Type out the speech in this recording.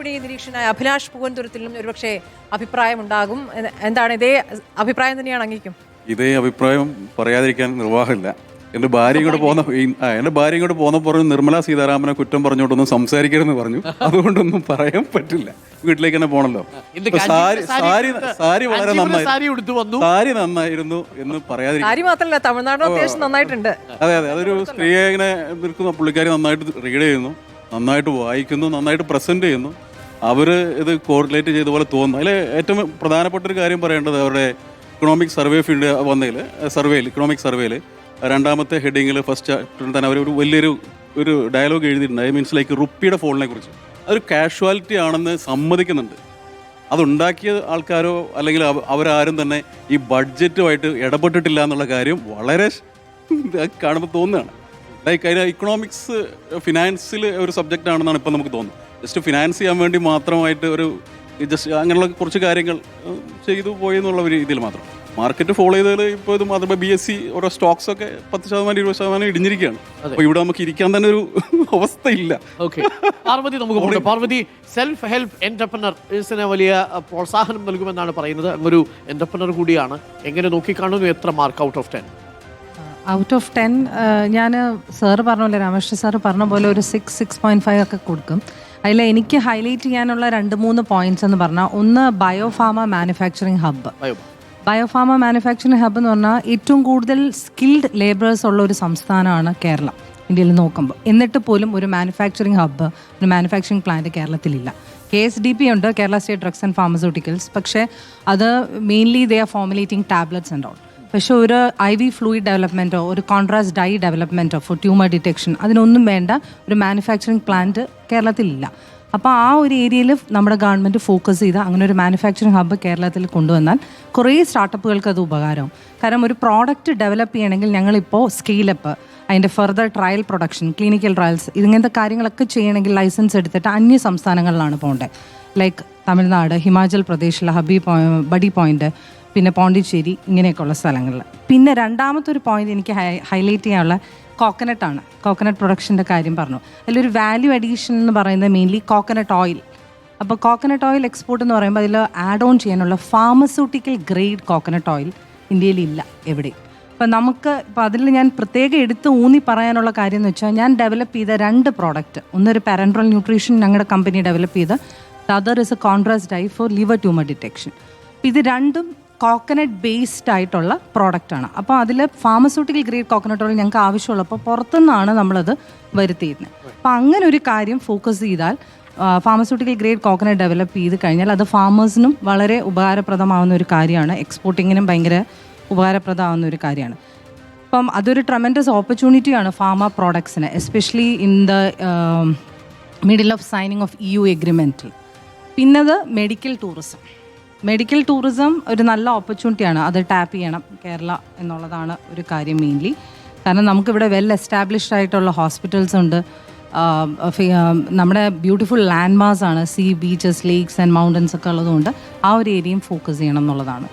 വിപണി നിരീക്ഷകനായ അഭിലാഷ് പൂവൻതുരത്തിലും ഒരുപക്ഷെ അഭിപ്രായമുണ്ടാകും. എന്താണ് ഇതേ അഭിപ്രായം തന്നെയാണ് അങ്ങേക്കും? ഇതേ അഭിപ്രായം പറയാതിരിക്കാൻ നിർവാഹമില്ല. എൻ്റെ ഭാര്യയും കൂടെ പോന്ന പറഞ്ഞു നിർമ്മലാ സീതാരാമനെ കുറ്റം പറഞ്ഞുകൊണ്ടൊന്നും സംസാരിക്കരുതെന്ന് പറഞ്ഞു. അതുകൊണ്ടൊന്നും പറയാൻ പറ്റില്ല. വീട്ടിലേക്ക് തന്നെ പോണല്ലോ. സാരി വളരെ നന്നായിരുന്നു എന്ന് പറയാതിരിക്കും. സാരി മാത്രമല്ല, തമിഴ്നാട് അത്യാവശ്യം നന്നായിട്ടുണ്ട്. അതെ, അതൊരു സ്ത്രീയെ ഇങ്ങനെ നിൽക്കുന്ന പുള്ളിക്കാരി നന്നായിട്ട് റീഡ് ചെയ്യുന്നു, നന്നായിട്ട് വായിക്കുന്നു, നന്നായിട്ട് പ്രസന്റ് ചെയ്യുന്നു. അവര് ഇത് കോറിലേറ്റ് ചെയ്ത പോലെ തോന്നുന്നു. അതിൽ ഏറ്റവും പ്രധാനപ്പെട്ട ഒരു കാര്യം പറയേണ്ടത് അവരുടെ ഇക്കണോമിക് സർവേ ഫീൽഡ് വന്നതിൽ ഇക്കണോമിക് സർവേയിൽ രണ്ടാമത്തെ ഹെഡിങ്ങിൽ ഫസ്റ്റ് ചാപ്റ്ററിൽ തന്നെ അവർ ഒരു ഡയലോഗ് എഴുതിയിട്ടുണ്ട്. ഐ മീൻസ് ലൈക്ക് റുപ്പിയുടെ ഫോളിനെ കുറിച്ച്. അതൊരു കാഷ്വാലിറ്റി ആണെന്ന് സമ്മതിക്കുന്നുണ്ട്. അതുണ്ടാക്കിയ ആൾക്കാരോ അല്ലെങ്കിൽ അവരാരും തന്നെ ഈ ബഡ്ജറ്റുമായിട്ട് ഇടപെട്ടിട്ടില്ല എന്നുള്ള കാര്യം വളരെ കാണുമ്പോൾ തോന്നുകയാണ്. ലൈക്ക് അതിന് ഇക്കണോമിക്സ് ഫിനാൻസിൽ ഒരു സബ്ജക്റ്റ് ആണെന്നാണ് ഇപ്പം നമുക്ക് തോന്നുന്നത്. ജസ്റ്റ് ഫിനാൻസ് ചെയ്യാൻ വേണ്ടി മാത്രമായിട്ട് അങ്ങനെയുള്ള കുറച്ച് കാര്യങ്ങൾ ചെയ്തു പോയി എന്നുള്ള ഒരു രീതിയിൽ മാത്രം മാർക്കറ്റ് ഫോളോ ചെയ്തതിൽ ഇപ്പോൾ ഇത് മാത്രമേ BSc ഓരോ സ്റ്റോക്സ് ഒക്കെ 10% 20% ഇടിഞ്ഞിരിക്കുകയാണ്. അപ്പോൾ ഇവിടെ നമുക്ക് ഇരിക്കാൻ തന്നെ ഒരു അവസ്ഥയില്ല. പാർവതി, നമുക്ക് പാർവതി, സെൽഫ് ഹെൽപ്പ് എന്റർപ്രണറിന് വലിയ പ്രോത്സാഹനം നൽകുമെന്നാണ് പറയുന്നത്. ഒരു എന്റർപ്രണർ കൂടിയാണ്. എങ്ങനെ നോക്കിക്കാണുന്നു? എത്ര mark out of 10? Out of 10 ഞാൻ സാറ് പറഞ്ഞ പോലെ, രാമകൃഷ്ണ സാറ് പറഞ്ഞ പോലെ ഒരു 6.5 ഒക്കെ കൊടുക്കും. അതിൽ എനിക്ക് ഹൈലൈറ്റ് ചെയ്യാനുള്ള 2-3 പോയിന്റ്സ് എന്ന് പറഞ്ഞാൽ, ഒന്ന് biopharma manufacturing hub. Biopharma manufacturing hub എന്ന് പറഞ്ഞാൽ ഏറ്റവും കൂടുതൽ സ്കിൽഡ് ലേബറേഴ്സ് ഉള്ള ഒരു സംസ്ഥാനമാണ് കേരളം ഇന്ത്യയിൽ നോക്കുമ്പോൾ. എന്നിട്ട് പോലും ഒരു മാനുഫാക്ചറിങ് ഹബ്ബ്, ഒരു മാനുഫാക്ചറിങ് പ്ലാന്റ് കേരളത്തിലില്ല. KSDP ഉണ്ട്, Kerala state drugs and pharmaceuticals. പക്ഷേ അത് mainly they are formulating tablets and all. പക്ഷേ ഒരു IV ഫ്ലൂയിഡ് ഡെവലപ്മെൻറ്റോ ഒരു കോൺട്രാസ്റ്റ് ഡൈ ഡെവലപ്മെൻറ്റോ ഫോർ ട്യൂമർ ഡിറ്റക്ഷൻ അതിനൊന്നും വേണ്ട ഒരു മാനുഫാക്ചറിങ് പ്ലാന്റ് കേരളത്തിലില്ല. അപ്പോൾ ആ ഒരു ഏരിയയിൽ നമ്മുടെ ഗവൺമെൻറ് ഫോക്കസ് ചെയ്ത് അങ്ങനെ ഒരു മാനുഫാക്ചറിങ് ഹബ്ബ് കേരളത്തിൽ കൊണ്ടുവന്നാൽ കുറേ സ്റ്റാർട്ടപ്പുകൾക്ക് അത് ഉപകാരവും. കാരണം ഒരു പ്രോഡക്റ്റ് ഡെവലപ്പ് ചെയ്യണമെങ്കിൽ ഞങ്ങളിപ്പോൾ സ്കെയിലപ്പ്, അതിൻ്റെ further trial production, clinical trials, ഇങ്ങനത്തെ കാര്യങ്ങളൊക്കെ ചെയ്യണമെങ്കിൽ ലൈസൻസ് എടുത്തിട്ട് അന്യ സംസ്ഥാനങ്ങളിലാണ് പോകേണ്ടത്. ലൈക്ക് തമിഴ്നാട്, ഹിമാചൽ പ്രദേശിലെ ബഡി പോയിന്റ്, പിന്നെ പോണ്ടിച്ചേരി, ഇങ്ങനെയൊക്കെയുള്ള സ്ഥലങ്ങളിൽ. പിന്നെ രണ്ടാമത്തെ ഒരു പോയിന്റ് എനിക്ക് ഹൈലൈറ്റ് ചെയ്യാനുള്ള കോക്കനട്ടാണ്. കോക്കനട്ട് പ്രൊഡക്ഷൻ്റെ കാര്യം പറഞ്ഞു. അതിലൊരു വാല്യൂ അഡീഷൻ എന്ന് പറയുന്നത് മെയിൻലി കോക്കനട്ട് ഓയിൽ. അപ്പോൾ കോക്കനട്ട് ഓയിൽ എക്സ്പോർട്ട് എന്ന് പറയുമ്പോൾ അതിൽ ആഡ് ഓൺ ചെയ്യാനുള്ള ഫാർമസ്യൂട്ടിക്കൽ ഗ്രേഡ് കോക്കനട്ട് ഓയിൽ ഇന്ത്യയിലില്ല എവിടെയും. അപ്പോൾ അതിൽ ഞാൻ പ്രത്യേകം എടുത്ത് ഊന്നി പറയാനുള്ള കാര്യം എന്ന് വെച്ചാൽ, ഞാൻ ഡെവലപ്പ് ചെയ്ത 2 പ്രോഡക്റ്റ്, ഒന്നൊരു പാരൻട്രൽ ന്യൂട്രീഷൻ ഞങ്ങളുടെ കമ്പനി ഡെവലപ്പ് ചെയ്ത്, other is A contrast dye four liver tumour detection. ഇത് രണ്ടും കോക്കനട്ട് ബേസ്ഡ് ആയിട്ടുള്ള പ്രോഡക്റ്റാണ്. അപ്പോൾ അതിൽ ഫാർമസ്യൂട്ടിക്കൽ ഗ്രേഡ് കോക്കനട്ട് ഓയിൽ ഞങ്ങൾക്ക് ആവശ്യമുള്ളപ്പോൾ പുറത്തുനിന്നാണ് നമ്മളത് വരുത്തിയിരുന്നത്. അപ്പോൾ അങ്ങനെ ഒരു കാര്യം ഫോക്കസ് ചെയ്താൽ, ഫാർമസ്യൂട്ടിക്കൽ ഗ്രേഡ് കോക്കനട്ട് ഡെവലപ്പ് ചെയ്ത് കഴിഞ്ഞാൽ അത് ഫാമേഴ്സിനും വളരെ ഉപകാരപ്രദമാവുന്ന ഒരു കാര്യമാണ്, എക്സ്പോർട്ടിങ്ങിനും ഭയങ്കര ഉപകാരപ്രദമാവുന്ന ഒരു കാര്യമാണ്. അപ്പം അതൊരു ട്രമെൻഡസ് ഓപ്പർച്യൂണിറ്റിയാണ് ഫാർമ പ്രോഡക്ട്സിന്, especially in the middle of signing of EU എഗ്രിമെൻറ്റിൽ. പിന്നത് മെഡിക്കൽ ടൂറിസം ഒരു നല്ല ഓപ്പർച്യൂണിറ്റിയാണ്. അത് ടാപ്പ് ചെയ്യണം കേരള എന്നുള്ളതാണ് ഒരു കാര്യം മെയിൻലി. കാരണം നമുക്കിവിടെ വെൽ എസ്റ്റാബ്ലിഷ്ഡ് ആയിട്ടുള്ള ഹോസ്പിറ്റൽസ് ഉണ്ട്, നമ്മുടെ ബ്യൂട്ടിഫുൾ ലാൻഡ് മാർക്സ് ആണ്, sea, beaches, lakes and mountains ഒക്കെ ഉള്ളതുകൊണ്ട് ആ ഒരു ഏരിയയും ഫോക്കസ് ചെയ്യണം എന്നുള്ളതാണ്.